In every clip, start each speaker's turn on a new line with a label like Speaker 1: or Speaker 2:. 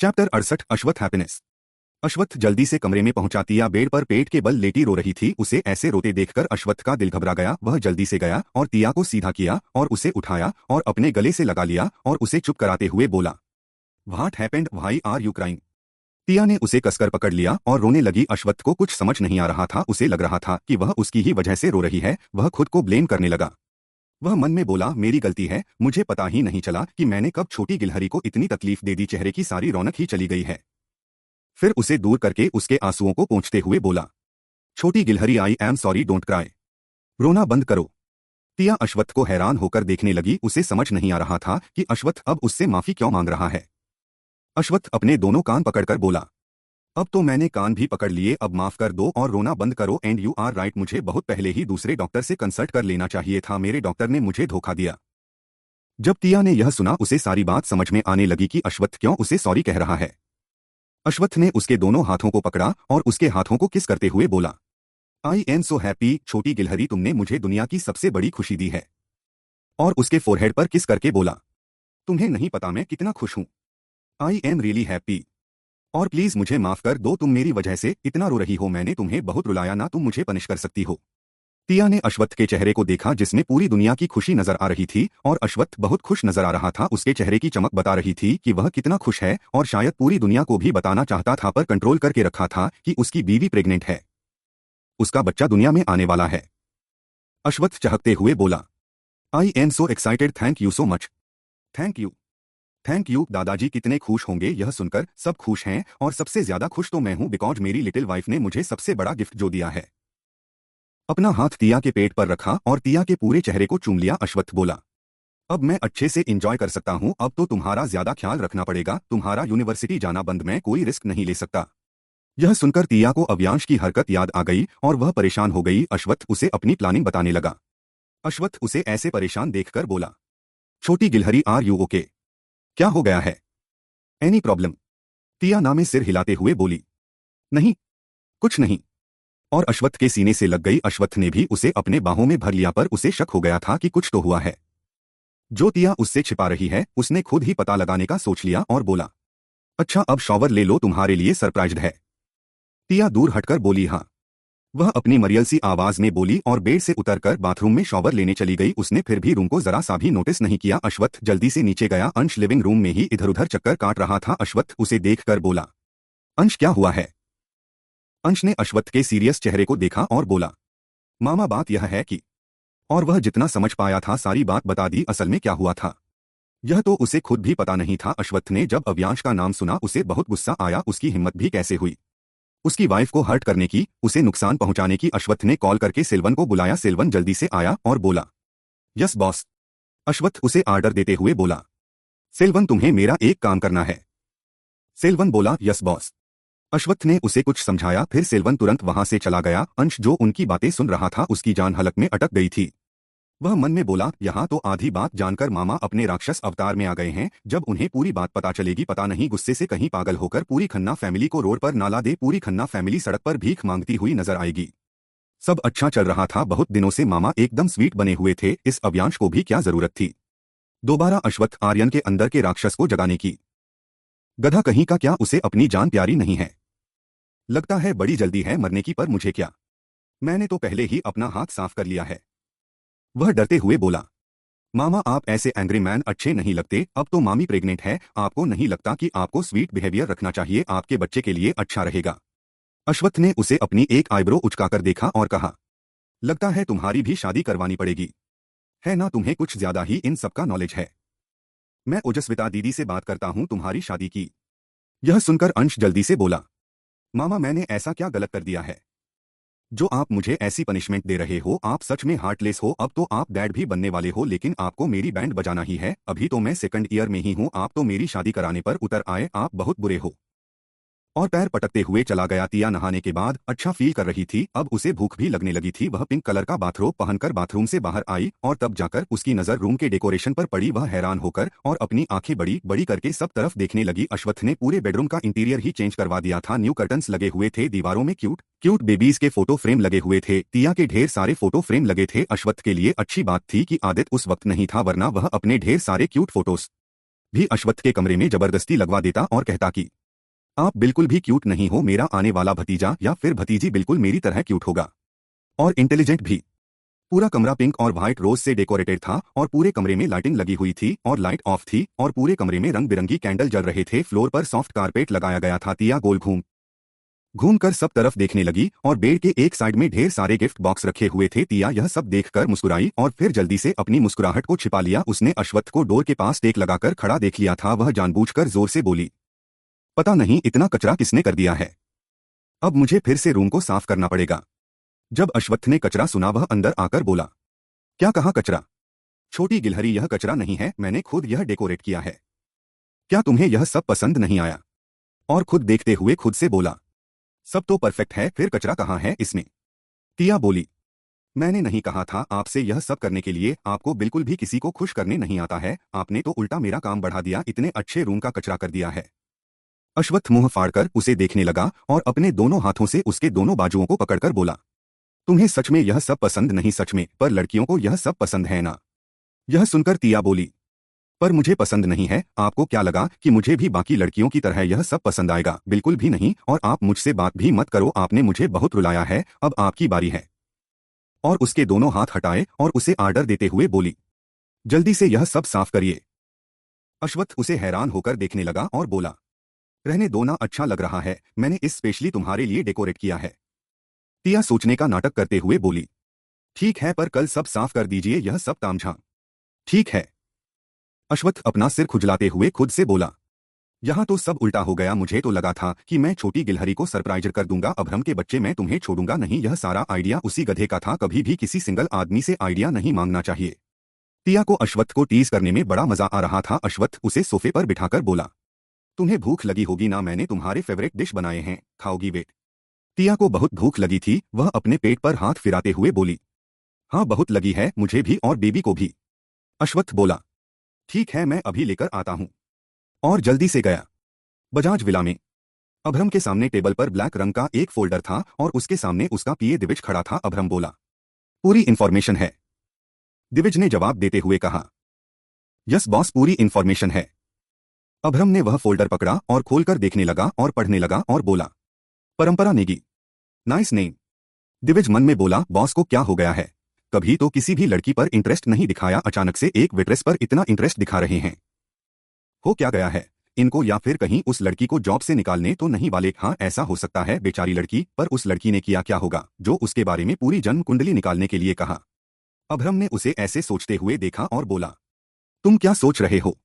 Speaker 1: Chapter 68 अश्वत्थ happiness. अश्वत्थ जल्दी से कमरे में पहुंचा। तिया बेड पर पेट के बल लेटी रो रही थी। उसे ऐसे रोते देखकर अश्वत्थ का दिल घबरा गया। वह जल्दी से गया और तिया को सीधा किया और उसे उठाया और अपने गले से लगा लिया और उसे चुप कराते हुए बोला, what happened, why are you crying? Tiya ने उसे कसकर पकड़ लिया और रोने लगी। अश्वत्थ को कुछ समझ नहीं आ रहा था। उसे लग रहा था कि वह उसकी ही वजह से रो रही है। वह खुद को ब्लेम करने लगा। वह मन में बोला, मेरी गलती है, मुझे पता ही नहीं चला कि मैंने कब छोटी गिलहरी को इतनी तकलीफ दे दी। चेहरे की सारी रौनक ही चली गई है। फिर उसे दूर करके उसके आंसुओं को पोंछते हुए बोला, छोटी गिलहरी, I am sorry, don't cry. रोना बंद करो। तिया अश्वत्थ को हैरान होकर देखने लगी। उसे समझ नहीं आ रहा था कि अश्वत्थ अब उससे माफी क्यों मांग रहा है। अश्वत्थ अपने दोनों कान पकड़कर बोला, अब तो मैंने कान भी पकड़ लिए, अब माफ कर दो और रोना बंद करो। एंड यू आर राइट, मुझे बहुत पहले ही दूसरे डॉक्टर से कंसल्ट कर लेना चाहिए था। मेरे डॉक्टर ने मुझे धोखा दिया। जब तिया ने यह सुना उसे सारी बात समझ में आने लगी कि अश्वत्थ क्यों उसे सॉरी कह रहा है। अश्वत्थ ने उसके दोनों हाथों को पकड़ा और उसके हाथों को किस करते हुए बोला, आई एम सो हैप्पी, छोटी गिलहरी, तुमने मुझे दुनिया की सबसे बड़ी खुशी दी है। और उसके फोरहेड पर किस करके बोला, तुम्हें नहीं पता मैं कितना खुश हूं। I am really happy. और प्लीज मुझे माफ कर दो, तुम मेरी वजह से इतना रो रही हो। मैंने तुम्हें बहुत रुलाया ना, तुम मुझे पनिश कर सकती हो। तिया ने अश्वत्थ के चेहरे को देखा जिसमें पूरी दुनिया की खुशी नजर आ रही थी और अश्वत्थ बहुत खुश नजर आ रहा था। उसके चेहरे की चमक बता रही थी कि वह कितना खुश है और शायद पूरी दुनिया को भी बताना चाहता था, पर कंट्रोल करके रखा था कि उसकी बीवी प्रेग्नेंट है। उसका बच्चा दुनिया में आने वाला है। अश्वत्थ चहकते हुए बोला, I am so excited, thank you so much. Thank you, thank you. दादाजी कितने खुश होंगे यह सुनकर। सब खुश हैं और सबसे ज्यादा खुश तो मैं हूं, बिकॉज मेरी लिटिल वाइफ ने मुझे सबसे बड़ा गिफ्ट जो दिया है। अपना हाथ तिया के पेट पर रखा और तिया के पूरे चेहरे को चूम लिया। अश्वत्थ बोला, अब मैं अच्छे से एंजॉय कर सकता हूं। अब तो तुम्हारा ज्यादा ख्याल रखना पड़ेगा। तुम्हारा यूनिवर्सिटी जाना बंद, मैं कोई रिस्क नहीं ले सकता। यह सुनकर तिया को अव्यांश की हरकत याद आ गई और वह परेशान हो गई। अश्वत्थ उसे अपनी प्लानिंग बताने लगा। अश्वत्थ उसे ऐसे परेशान देखकर बोला, छोटी गिलहरी, आर यू ओके? क्या हो गया है? Any problem? तिया ना में सिर हिलाते हुए बोली, नहीं, कुछ नहीं। और अश्वत्थ के सीने से लग गई। अश्वत्थ ने भी उसे अपने बाहों में भर लिया, पर उसे शक हो गया था कि कुछ तो हुआ है जो तिया उससे छिपा रही है। उसने खुद ही पता लगाने का सोच लिया और बोला, अच्छा अब शॉवर ले लो, तुम्हारे लिए सरप्राइज्ड है। तिया दूर हटकर बोली, हाँ। वह अपनी मरियल सी आवाज में बोली और बेड से उतरकर बाथरूम में शॉवर लेने चली गई। उसने फिर भी रूम को जरा सा भी नोटिस नहीं किया। अश्वत्थ जल्दी से नीचे गया। अंश लिविंग रूम में ही इधर उधर चक्कर काट रहा था। अश्वत्थ उसे देखकर बोला, अंश क्या हुआ है? अंश ने अश्वत्थ के सीरियस चेहरे को देखा और बोला, मामा बात यह है कि, और वह जितना समझ पाया था सारी बात बता दी। असल में क्या हुआ था यह तो उसे खुद भी पता नहीं था। अश्वत्थ ने जब अव्यांश का नाम सुना उसे बहुत गुस्सा आया। उसकी हिम्मत भी कैसे हुई उसकी वाइफ को हर्ट करने की, उसे नुकसान पहुंचाने की। अश्वत्थ ने कॉल करके सेल्वन को बुलाया। सेल्वन जल्दी से आया और बोला, यस बॉस। अश्वत्थ उसे आर्डर देते हुए बोला, सेल्वन तुम्हें मेरा एक काम करना है। सेल्वन बोला, यस बॉस। अश्वत्थ ने उसे कुछ समझाया, फिर सेल्वन तुरंत वहां से चला गया। अंश जो उनकी बातें सुन रहा था उसकी जान हलक में अटक गई थी। वह मन में बोला, यहाँ तो आधी बात जानकर मामा अपने राक्षस अवतार में आ गए हैं। जब उन्हें पूरी बात पता चलेगी, पता नहीं गुस्से से कहीं पागल होकर पूरी खन्ना फैमिली को रोड पर नाला दे। पूरी खन्ना फैमिली सड़क पर भीख मांगती हुई नजर आएगी। सब अच्छा चल रहा था। बहुत दिनों से मामा एकदम स्वीट बने हुए थे। इस अव्यांश को भी क्या जरूरत थी दोबारा अश्वत्थ आर्यन के अंदर के राक्षस को जगाने की। गधा कहीं का, क्या उसे अपनी जान प्यारी नहीं है? लगता है बड़ी जल्दी है मरने की, पर मुझे क्या, मैंने तो पहले ही अपना हाथ साफ कर लिया है। वह डरते हुए बोला, मामा आप ऐसे एंग्री मैन अच्छे नहीं लगते। अब तो मामी प्रेग्नेंट है, आपको नहीं लगता कि आपको स्वीट बिहेवियर रखना चाहिए? आपके बच्चे के लिए अच्छा रहेगा। अश्वत्थ ने उसे अपनी एक आईब्रो उचकाकर देखा और कहा, लगता है तुम्हारी भी शादी करवानी पड़ेगी, है ना? तुम्हें कुछ ज्यादा ही इन सबका नॉलेज है। मैं ओजस्विता दीदी से बात करता हूं तुम्हारी शादी की। यह सुनकर अंश जल्दी से बोला, मामा मैंने ऐसा क्या गलत कर दिया है जो आप मुझे ऐसी पनिशमेंट दे रहे हो? आप सच में हार्टलेस हो। अब तो आप डैड भी बनने वाले हो, लेकिन आपको मेरी बैंड बजाना ही है। अभी तो मैं सेकंड ईयर में ही हूं, आप तो मेरी शादी कराने पर उतर आए। आप बहुत बुरे हो। और पैर पटकते हुए चला गया। तिया नहाने के बाद अच्छा फील कर रही थी। अब उसे भूख भी लगने लगी थी। वह पिंक कलर का बाथरोब पहनकर बाथरूम से बाहर आई और तब जाकर उसकी नजर रूम के डेकोरेशन पर पड़ी। वह हैरान होकर और अपनी आंखें बड़ी बड़ी करके सब तरफ देखने लगी। अश्वत्थ ने पूरे बेडरूम का इंटीरियर ही चेंज करवा दिया था। न्यू कर्टन्स लगे हुए थे, दीवारों में क्यूट क्यूट बेबीज के फोटो फ्रेम लगे हुए थे। तिया के ढेर सारे फोटो फ्रेम लगे थे। अश्वत्थ के लिए अच्छी बात थी कि आदित्य उस वक्त नहीं था, वरना वह अपने ढेर सारे क्यूट फोटोज भी अश्वत्थ के कमरे में जबरदस्ती लगवा देता और कहता कि आप बिल्कुल भी क्यूट नहीं हो, मेरा आने वाला भतीजा या फिर भतीजी बिल्कुल मेरी तरह क्यूट होगा और इंटेलिजेंट भी। पूरा कमरा पिंक और व्हाइट रोज से डेकोरेटेड था और पूरे कमरे में लाइटिंग लगी हुई थी और लाइट ऑफ थी और पूरे कमरे में रंग बिरंगी कैंडल जल रहे थे। फ्लोर पर सॉफ्ट कारपेट लगाया गया था। तिया गोल घूम घूम कर सब तरफ देखने लगी और बेड के एक साइड में ढेर सारे गिफ्ट बॉक्स रखे हुए थे। तिया यह सब देखकर मुस्कुराई और फिर जल्दी से अपनी मुस्कुराहट को छिपा लिया। उसने अश्वत्थ को डोर के पास टेक लगाकर खड़ा देख लिया था। वह जानबूझकर जोर से बोली, पता नहीं इतना कचरा किसने कर दिया है, अब मुझे फिर से रूम को साफ करना पड़ेगा। जब अश्वत्थ ने कचरा सुना वह अंदर आकर बोला, क्या कहा कचरा? छोटी गिलहरी, यह कचरा नहीं है, मैंने खुद यह डेकोरेट किया है। क्या तुम्हें यह सब पसंद नहीं आया? और खुद देखते हुए खुद से बोला, सब तो परफेक्ट है, फिर कचरा कहाँ है इसमें? तिया बोली, मैंने नहीं कहा था आपसे यह सब करने के लिए, आपको बिल्कुल भी किसी को खुश करने नहीं आता है, आपने तो उल्टा मेरा काम बढ़ा दिया, इतने अच्छे रूम का कचरा कर दिया है। अश्वत्थ मुंह फाड़कर उसे देखने लगा और अपने दोनों हाथों से उसके दोनों बाजुओं को पकड़कर बोला, तुम्हें सच में यह सब पसंद नहीं? सच में? पर लड़कियों को यह सब पसंद है ना? यह सुनकर तिया बोली, पर मुझे पसंद नहीं है। आपको क्या लगा कि मुझे भी बाकी लड़कियों की तरह यह सब पसंद आएगा? बिल्कुल भी नहीं, और आप मुझसे बात भी मत करो, आपने मुझे बहुत रुलाया है, अब आपकी बारी है। और उसके दोनों हाथ हटाए और उसे आर्डर देते हुए बोली, जल्दी से यह सब साफ करिए। अश्वत्थ उसे हैरान होकर देखने लगा और बोला, रहने दो ना, अच्छा लग रहा है, मैंने इस स्पेशली तुम्हारे लिए डेकोरेट किया है। तिया सोचने का नाटक करते हुए बोली, ठीक है, पर कल सब साफ कर दीजिए यह सब तामझाम। ठीक है। अश्वत्थ अपना सिर खुजलाते हुए खुद से बोला, यहाँ तो सब उल्टा हो गया, मुझे तो लगा था कि मैं छोटी गिलहरी को सरप्राइज कर दूंगा। अभ्रम के बच्चे, मैं तुम्हें छोड़ूंगा नहीं, यह सारा आइडिया उसी गधे का था, कभी भी किसी सिंगल आदमी से आइडिया नहीं मांगना चाहिए। तिया को अश्वत्थ को टीज करने में बड़ा मजा आ रहा था। अश्वत्थ उसे सोफे पर बिठाकर बोला, तुम्हें भूख लगी होगी ना, मैंने तुम्हारे फेवरेट डिश बनाए हैं, खाओगी? वेट। तिया को बहुत भूख लगी थी, वह अपने पेट पर हाथ फिराते हुए बोली, हाँ बहुत लगी है, मुझे भी और बेबी को भी। अश्वत्थ बोला, ठीक है, मैं अभी लेकर आता हूं, और जल्दी से गया। बजाज विला में अभ्रम के सामने टेबल पर ब्लैक रंग का एक फोल्डर था और उसके सामने उसका पीए दिविज खड़ा था। अभ्रम बोला, पूरी इंफॉर्मेशन है? दिविज ने जवाब देते हुए कहा, यस बॉस, पूरी इंफॉर्मेशन है। अभ्रम ने वह फोल्डर पकड़ा और खोलकर देखने लगा और पढ़ने लगा और बोला, परंपरा नेगी, नाइस नेम। दिविज मन में बोला, बॉस को क्या हो गया है, कभी तो किसी भी लड़की पर इंटरेस्ट नहीं दिखाया, अचानक से एक वेट्रेस पर इतना इंटरेस्ट दिखा रहे हैं, हो क्या गया है इनको? या फिर कहीं उस लड़की को जॉब से निकालने तो नहीं वाले? हाँ ऐसा हो सकता है, बेचारी लड़की, पर उस लड़की ने किया क्या होगा जो उसके बारे में पूरी जन्म कुंडली निकालने के लिए कहा। अभ्रम ने उसे ऐसे सोचते हुए देखा और बोला, तुम क्या सोच रहे हो,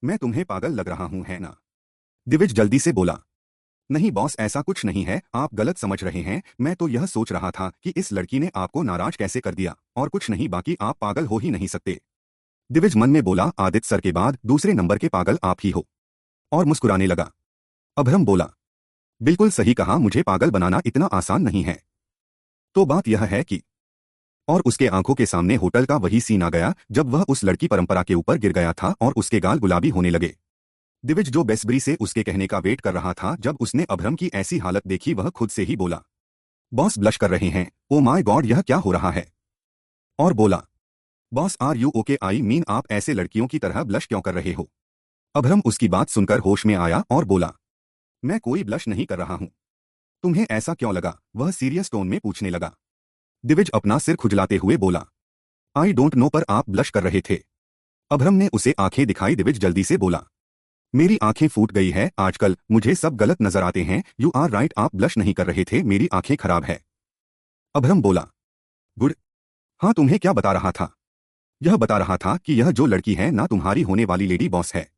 Speaker 1: मैं तुम्हें पागल लग रहा हूं है ना? दिविज जल्दी से बोला, नहीं बॉस, ऐसा कुछ नहीं है, आप गलत समझ रहे हैं, मैं तो यह सोच रहा था कि इस लड़की ने आपको नाराज कैसे कर दिया, और कुछ नहीं, बाकी आप पागल हो ही नहीं सकते। दिविज मन में बोला, आदित्य सर के बाद दूसरे नंबर के पागल आप ही हो, और मुस्कुराने लगा। अभ्रम बोला, बिल्कुल सही कहा, मुझे पागल बनाना इतना आसान नहीं है। तो बात यह है कि, और उसके आंखों के सामने होटल का वही सीन आ गया जब वह उस लड़की परंपरा के ऊपर गिर गया था और उसके गाल गुलाबी होने लगे। दिविज जो बेसब्री से उसके कहने का वेट कर रहा था, जब उसने अभ्रम की ऐसी हालत देखी वह खुद से ही बोला, बॉस ब्लश कर रहे हैं, ओ माय गॉड यह क्या हो रहा है? और बोला, boss are you okay? I mean आप ऐसे लड़कियों की तरह ब्लश क्यों कर रहे हो? अभ्रम उसकी बात सुनकर होश में आया और बोला, मैं कोई ब्लश नहीं कर रहा हूं, तुम्हें ऐसा क्यों लगा? वह सीरियस टोन में पूछने लगा। दिविज अपना सिर खुजलाते हुए बोला, आई डोंट नो, पर आप ब्लश कर रहे थे। अभ्रम ने उसे आंखें दिखाई। दिविज जल्दी से बोला, मेरी आंखें फूट गई है, आजकल मुझे सब गलत नजर आते हैं। यू आर राइट, आप ब्लश नहीं कर रहे थे, मेरी आंखें खराब है। अभ्रम बोला, गुड। हाँ तुम्हें क्या बता रहा था? यह बता रहा था कि यह जो लड़की है ना तुम्हारी होने वाली लेडी बॉस है।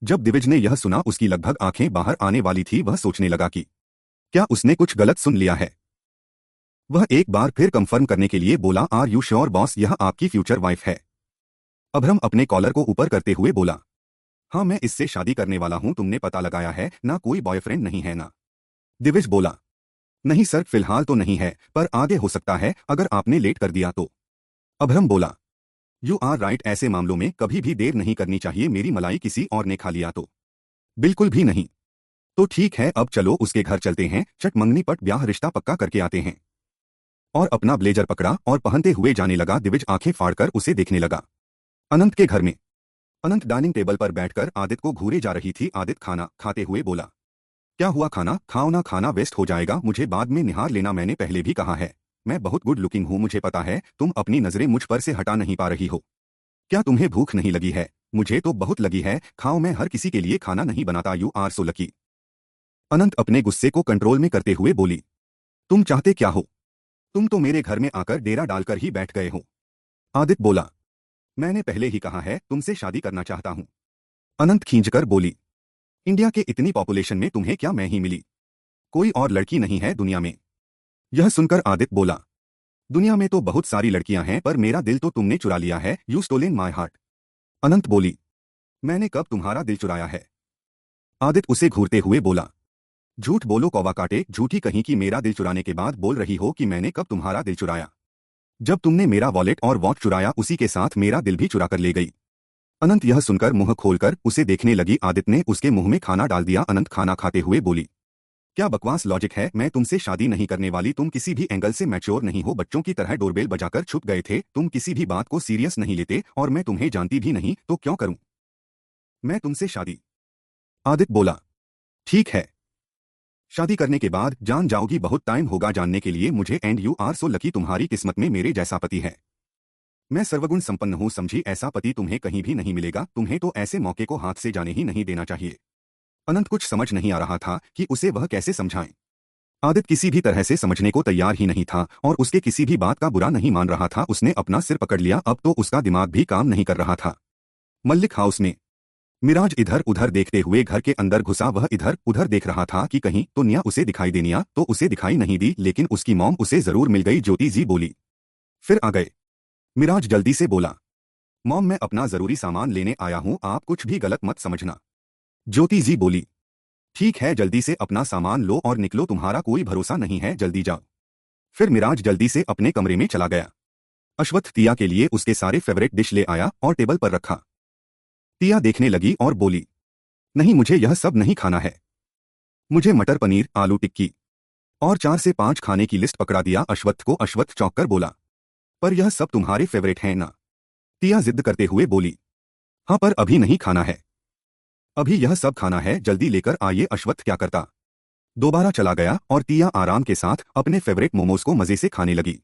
Speaker 1: जब दिविज ने यह सुना उसकी लगभग आंखें बाहर आने वाली थी। वह सोचने लगा कि क्या उसने कुछ गलत सुन लिया है। वह एक बार फिर कंफर्म करने के लिए बोला, आर यू श्योर बॉस, यह आपकी फ्यूचर वाइफ है? अभ्रम अपने कॉलर को ऊपर करते हुए बोला, हाँ मैं इससे शादी करने वाला हूं, तुमने पता लगाया है ना, कोई बॉयफ्रेंड नहीं है ना? दिविज बोला, नहीं सर, फिलहाल तो नहीं है, पर आगे हो सकता है अगर आपने लेट कर दिया तो। अभ्रम बोला, यू आर राइट, ऐसे मामलों में कभी भी देर नहीं करनी चाहिए, मेरी मलाई किसी और ने खा लिया तो? बिल्कुल भी नहीं। तो ठीक है, अब चलो उसके घर चलते हैं, चट मंगनी पट ब्याह रिश्ता पक्का करके आते हैं। और अपना ब्लेजर पकड़ा और पहनते हुए जाने लगा। दिविज आंखें फाड़कर उसे देखने लगा। अनंत के घर में अनंत डाइनिंग टेबल पर बैठकर आदित्य को घूरे जा रही थी। आदित्य खाना खाते हुए बोला, क्या हुआ, खाना खाओ ना, खाना वेस्ट हो जाएगा, मुझे बाद में निहार लेना, मैंने पहले भी कहा है। मैं बहुत गुड लुकिंग हूँ, मुझे पता है, तुम अपनी नजरें मुझ पर से हटा नहीं पा रही हो। क्या तुम्हें भूख नहीं लगी है? मुझे तो बहुत लगी है, खाओ, मैं हर किसी के लिए खाना नहीं बनाता, यू आर सो लकी। अनंत अपने गुस्से को कंट्रोल में करते हुए बोली, तुम चाहते क्या हो? तुम तो मेरे घर में आकर डेरा डालकर ही बैठ गए हो। आदित्य बोला, मैंने पहले ही कहा है तुमसे शादी करना चाहता हूं। अनंत खींचकर बोली, इंडिया के इतनी पॉपुलेशन में तुम्हें क्या मैं ही मिली? कोई और लड़की नहीं है दुनिया में? यह सुनकर आदित्य बोला, दुनिया में तो बहुत सारी लड़कियां हैं, पर मेरा दिल तो तुमने चुरा लिया है, यू स्टोलन माई हार्ट। अनंत बोली, मैंने कब तुम्हारा दिल चुराया है? आदित्य उसे घूरते हुए बोला, झूठ बोलो कौवा काटे, झूठी कहीं की, मेरा दिल चुराने के बाद बोल रही हो कि मैंने कब तुम्हारा दिल चुराया? जब तुमने मेरा वॉलेट और वॉच चुराया, उसी के साथ मेरा दिल भी चुरा कर ले गई। अनंत यह सुनकर मुंह खोलकर उसे देखने लगी। आदित्य ने उसके मुंह में खाना डाल दिया। अनंत खाना खाते हुए बोली, क्या बकवास लॉजिक है, मैं तुमसे शादी नहीं करने वाली, तुम किसी भी एंगल से मैच्योर नहीं हो, बच्चों की तरह डोरबेल बजाकर छुप गए थे, तुम किसी भी बात को सीरियस नहीं लेते, और मैं तुम्हें जानती भी नहीं, तो क्यों करूं मैं तुमसे शादी? आदित्य बोला, ठीक है, शादी करने के बाद जान जाओगी, बहुत टाइम होगा जानने के लिए मुझे, and you are so lucky, तुम्हारी किस्मत में मेरे जैसा पति है। मैं सर्वगुण संपन्न हूं, समझी, ऐसा पति तुम्हें कहीं भी नहीं मिलेगा, तुम्हें तो ऐसे मौके को हाथ से जाने ही नहीं देना चाहिए। अनंत कुछ समझ नहीं आ रहा था कि उसे वह कैसे समझाएं। आदित्य किसी भी तरह से समझने को तैयार ही नहीं था और उसके किसी भी बात का बुरा नहीं मान रहा था। उसने अपना सिर पकड़ लिया, अब तो उसका दिमाग भी काम नहीं कर रहा था। मल्लिक हाउस में मिराज इधर उधर देखते हुए घर के अंदर घुसा। वह इधर उधर देख रहा था कि कहीं तो निया उसे दिखाई दे। निया तो उसे दिखाई नहीं दी, लेकिन उसकी मॉम उसे जरूर मिल गई। ज्योति जी बोली, फिर आ गए? मिराज जल्दी से बोला, मॉम मैं अपना जरूरी सामान लेने आया हूं, आप कुछ भी गलत मत समझना। ज्योति जी बोली, ठीक है, जल्दी से अपना सामान लो और निकलो, तुम्हारा कोई भरोसा नहीं है, जल्दी जाओ। फिर मिराज जल्दी से अपने कमरे में चला गया। अश्वत्थ तिया के लिए उसके सारे फेवरेट डिश ले आया और टेबल पर रखा। तिया देखने लगी और बोली, नहीं, मुझे यह सब नहीं खाना है, मुझे मटर पनीर, आलू टिक्की और 4 से 5 खाने की लिस्ट पकड़ा दिया अश्वत्थ को। अश्वत्थ चौंक कर बोला, पर यह सब तुम्हारे फेवरेट हैं ना? तिया जिद करते हुए बोली, हाँ, पर अभी नहीं खाना है, अभी यह सब खाना है, जल्दी लेकर आइए। अश्वत्थ क्या करता, दोबारा चला गया और तिया आराम के साथ अपने फेवरेट मोमोज को मजे से खाने लगी।